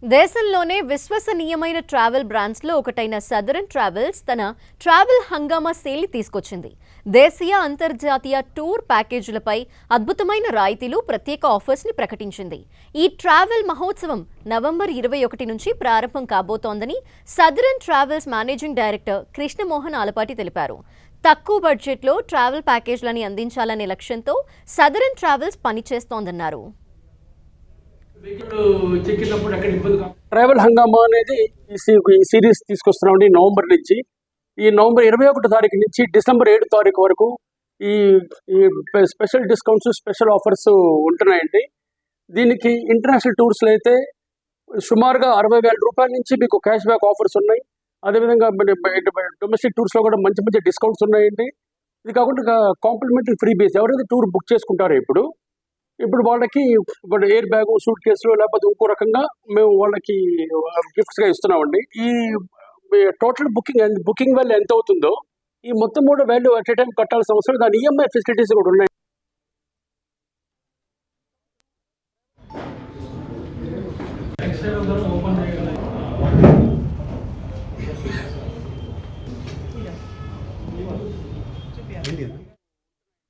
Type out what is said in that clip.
దేశంలోనే విశ్వసనీయమైన ట్రావెల్ బ్రాండ్స్లో ఒకటైన సదరన్ ట్రావెల్స్ తన ట్రావెల్ హంగామా సేల్ని తీసుకొచ్చింది. దేశీయ అంతర్జాతీయ టూర్ ప్యాకేజీలపై అద్భుతమైన రాయితీలు, ప్రత్యేక ఆఫర్స్ని ప్రకటించింది. ఈ ట్రావెల్ మహోత్సవం నవంబర్ 21 నుంచి ప్రారంభం కాబోతోందని Southern Travels managing director Krishnamohan Alapati తెలిపారు. తక్కువ బడ్జెట్లో ట్రావెల్ ప్యాకేజీలని అందించాలనే లక్ష్యంతో సదరన్ ట్రావెల్స్ పనిచేస్తోందన్నారు. ట్రావెల్ హంగామా అనేది ఈ సిరీస్ తీసుకొస్తున్నామండి. నవంబర్ నుంచి ఈ నవంబర్ 21 తారీఖు నుంచి డిసెంబర్ 7 తారీఖు వరకు ఈ స్పెషల్ డిస్కౌంట్స్, స్పెషల్ ఆఫర్స్ ఉంటున్నాయండి. దీనికి ఇంటర్నేషనల్ టూర్స్లో అయితే సుమారుగా 60,000 రూపాయల నుంచి మీకు క్యాష్ బ్యాక్ ఆఫర్స్ ఉన్నాయి. అదేవిధంగా డొమెస్టిక్ టూర్స్లో కూడా మంచి మంచి డిస్కౌంట్స్ ఉన్నాయండి. ఇది కాకుండా కాంప్లిమెంటరీ ఫ్రీ బేస్ ఎవరైతే టూర్ బుక్ చేసుకుంటారో ఇప్పుడు వాళ్ళకి ఎయిర్ బ్యాగ్, సూట్ కేసులు లేకపోతే ఇంకో రకంగా మేము వాళ్ళకి గిఫ్ట్స్గా ఇస్తున్నామండి. ఈ టోటల్ బుకింగ్ వాల్యూ ఎంత అవుతుందో ఈ మొత్తం కూడా వాల్యూ అట్ ఏ టైం కట్టాల్సిన అవసరం, దాని ఈఎంఐ ఫెసిలిటీస్ కూడా ఉన్నాయి.